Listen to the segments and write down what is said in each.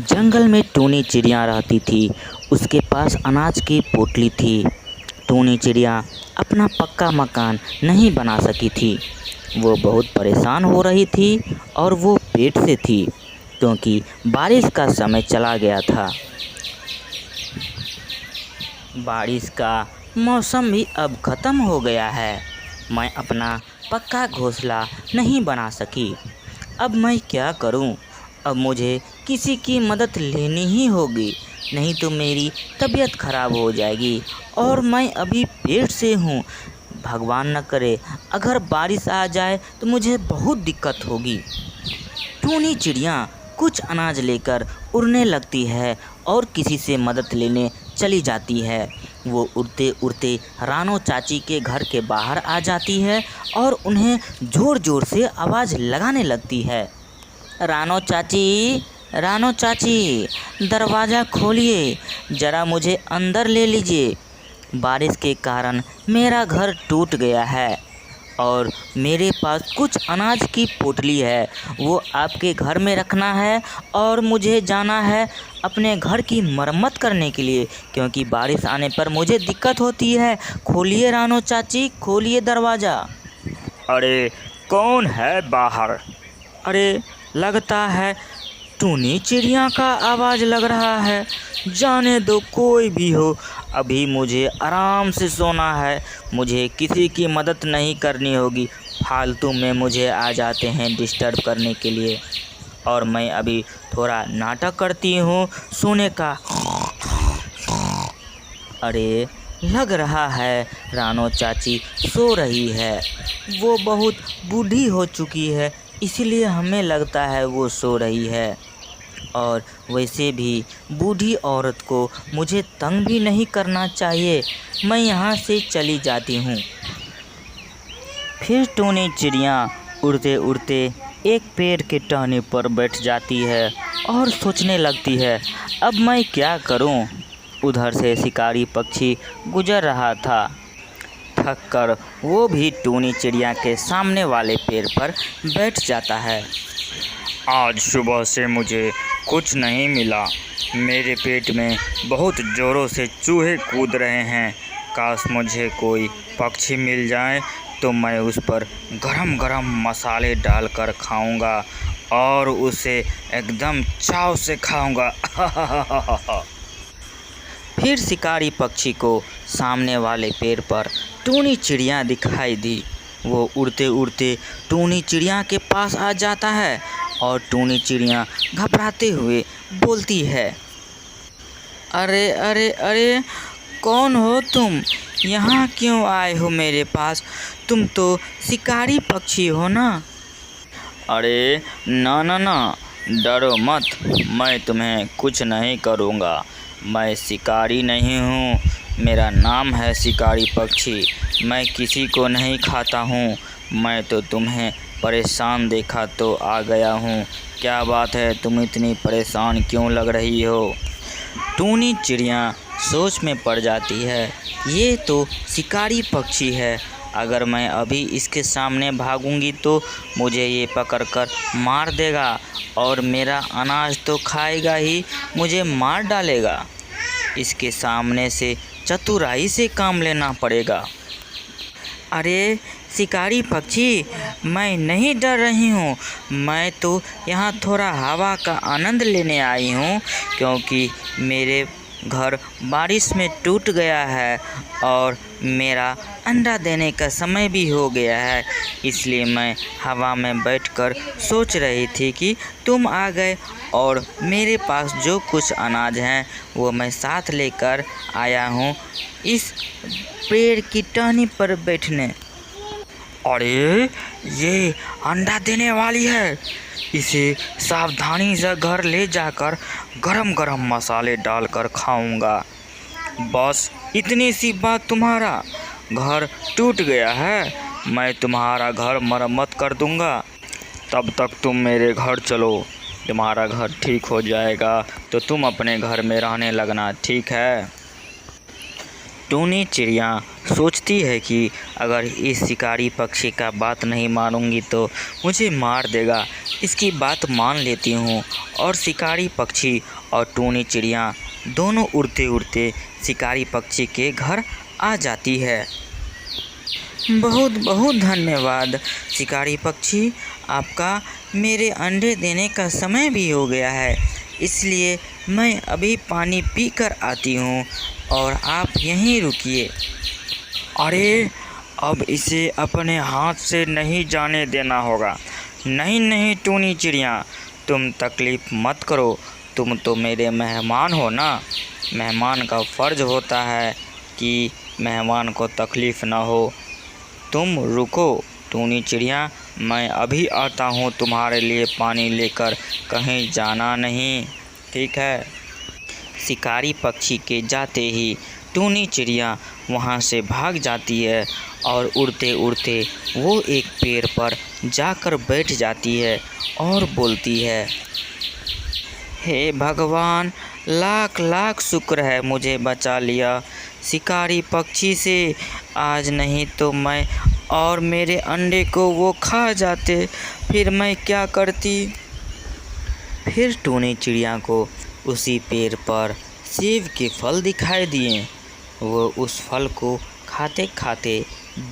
जंगल में टूनी चिड़िया रहती थी। उसके पास अनाज की पोटली थी। टूनी चिड़िया अपना पक्का मकान नहीं बना सकी थी। वो बहुत परेशान हो रही थी और वो पेट से थी क्योंकि बारिश का समय चला गया था। बारिश का मौसम भी अब ख़त्म हो गया है। मैं अपना पक्का घोंसला नहीं बना सकी। अब मैं क्या करूं? अब मुझे किसी की मदद लेनी ही होगी, नहीं तो मेरी तबीयत ख़राब हो जाएगी और मैं अभी पेट से हूँ। भगवान न करे अगर बारिश आ जाए तो मुझे बहुत दिक्कत होगी। टूनी चिड़िया कुछ अनाज लेकर उड़ने लगती है और किसी से मदद लेने चली जाती है। वो उड़ते उड़ते रानो चाची के घर के बाहर आ जाती है और उन्हें ज़ोर ज़ोर से आवाज़ लगाने लगती है। रानो चाची, रानो चाची, दरवाज़ा खोलिए, ज़रा मुझे अंदर ले लीजिए। बारिश के कारण मेरा घर टूट गया है और मेरे पास कुछ अनाज की पोटली है, वो आपके घर में रखना है और मुझे जाना है अपने घर की मरम्मत करने के लिए, क्योंकि बारिश आने पर मुझे दिक्कत होती है। खोलिए रानो चाची, खोलिए दरवाज़ा। अरे कौन है बाहर? अरे लगता है टूनी चिड़िया का आवाज़ लग रहा है। जाने दो, कोई भी हो, अभी मुझे आराम से सोना है। मुझे किसी की मदद नहीं करनी होगी। फालतू में मुझे आ जाते हैं डिस्टर्ब करने के लिए, और मैं अभी थोड़ा नाटक करती हूँ सोने का। अरे लग रहा है रानो चाची सो रही है। वो बहुत बूढ़ी हो चुकी है, इसलिए हमें लगता है वो सो रही है। और वैसे भी बूढ़ी औरत को मुझे तंग भी नहीं करना चाहिए। मैं यहाँ से चली जाती हूँ। फिर टूनी चिड़िया उड़ते उड़ते एक पेड़ के टहनी पर बैठ जाती है और सोचने लगती है, अब मैं क्या करूँ? उधर से शिकारी पक्षी गुजर रहा था। थक कर वो भी टूनी चिड़िया के सामने वाले पेड़ पर बैठ जाता है। आज सुबह से मुझे कुछ नहीं मिला। मेरे पेट में बहुत ज़ोरों से चूहे कूद रहे हैं। काश मुझे कोई पक्षी मिल जाए तो मैं उस पर गरम गरम मसाले डालकर खाऊंगा और उसे एकदम चाव से खाऊंगा। फिर शिकारी पक्षी को सामने वाले पेड़ पर टूनी चिड़िया दिखाई दी। वो उड़ते उड़ते टूनी चिड़िया के पास आ जाता है और टूनी चिड़िया घबराते हुए बोलती है, अरे अरे अरे, कौन हो तुम? यहाँ क्यों आए हो मेरे पास? तुम तो शिकारी पक्षी हो ना? अरे ना ना ना, डरो मत, मैं तुम्हें कुछ नहीं करूँगा। मैं शिकारी नहीं हूँ, मेरा नाम है शिकारी पक्षी। मैं किसी को नहीं खाता हूँ। मैं तो तुम्हें परेशान देखा तो आ गया हूँ। क्या बात है, तुम इतनी परेशान क्यों लग रही हो? टूनी चिड़िया सोच में पड़ जाती है, ये तो शिकारी पक्षी है। अगर मैं अभी इसके सामने भागूंगी तो मुझे ये पकड़कर मार देगा और मेरा अनाज तो खाएगा ही, मुझे मार डालेगा। इसके सामने से चतुराई से काम लेना पड़ेगा। अरे शिकारी पक्षी, मैं नहीं डर रही हूँ। मैं तो यहाँ थोड़ा हवा का आनंद लेने आई हूँ, क्योंकि मेरे घर बारिश में टूट गया है और मेरा अंडा देने का समय भी हो गया है। इसलिए मैं हवा में बैठकर सोच रही थी कि तुम आ गए और मेरे पास जो कुछ अनाज हैं वो मैं साथ लेकर आया हूँ इस पेड़ की टहनी पर बैठने। अरे ये अंडा देने वाली है। इसे सावधानी से घर ले जाकर गरम गरम मसाले डालकर खाऊंगा। बस इतनी सी बात, तुम्हारा घर टूट गया है, मैं तुम्हारा घर मरम्मत कर दूंगा। तब तक तुम मेरे घर चलो, तुम्हारा घर ठीक हो जाएगा तो तुम अपने घर में रहने लगना, ठीक है? टूनी चिड़िया सोचती है कि अगर इस शिकारी पक्षी का बात नहीं मानूंगी तो मुझे मार देगा। इसकी बात मान लेती हूँ और शिकारी पक्षी और टूनी चिड़िया दोनों उड़ते उड़ते शिकारी पक्षी के घर आ जाती है। बहुत बहुत धन्यवाद शिकारी पक्षी, आपका मेरे अंडे देने का समय भी हो गया है, इसलिए मैं अभी पानी पीकर आती हूँ और आप यहीं रुकिए। अरे अब इसे अपने हाथ से नहीं जाने देना होगा। नहीं नहीं टूनी चिड़िया, तुम तकलीफ़ मत करो, तुम तो मेरे मेहमान हो ना। मेहमान का फ़र्ज़ होता है कि मेहमान को तकलीफ़ ना हो। तुम रुको टूनी चिड़िया, मैं अभी आता हूँ तुम्हारे लिए पानी लेकर, कहीं जाना नहीं, ठीक है। शिकारी पक्षी के जाते ही टूनी चिड़िया वहाँ से भाग जाती है और उड़ते उड़ते वो एक पेड़ पर जाकर बैठ जाती है और बोलती है, हे भगवान, लाख लाख शुक्र है मुझे बचा लिया शिकारी पक्षी से। आज नहीं तो मैं और मेरे अंडे को वो खा जाते, फिर मैं क्या करती। फिर टूनी चिड़िया को उसी पेड़ पर सेब के फल दिखाई दिए। वो उस फल को खाते खाते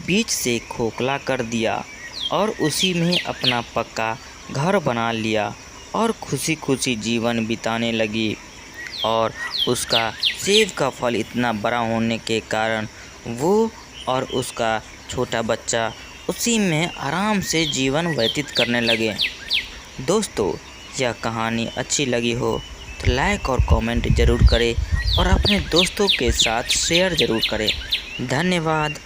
बीच से खोखला कर दिया और उसी में अपना पक्का घर बना लिया और खुशी खुशी जीवन बिताने लगी। और उसका सेब का फल इतना बड़ा होने के कारण वो और उसका छोटा बच्चा उसी में आराम से जीवन व्यतीत करने लगे। दोस्तों, यह कहानी अच्छी लगी हो तो लाइक और कमेंट ज़रूर करें और अपने दोस्तों के साथ शेयर ज़रूर करें। धन्यवाद।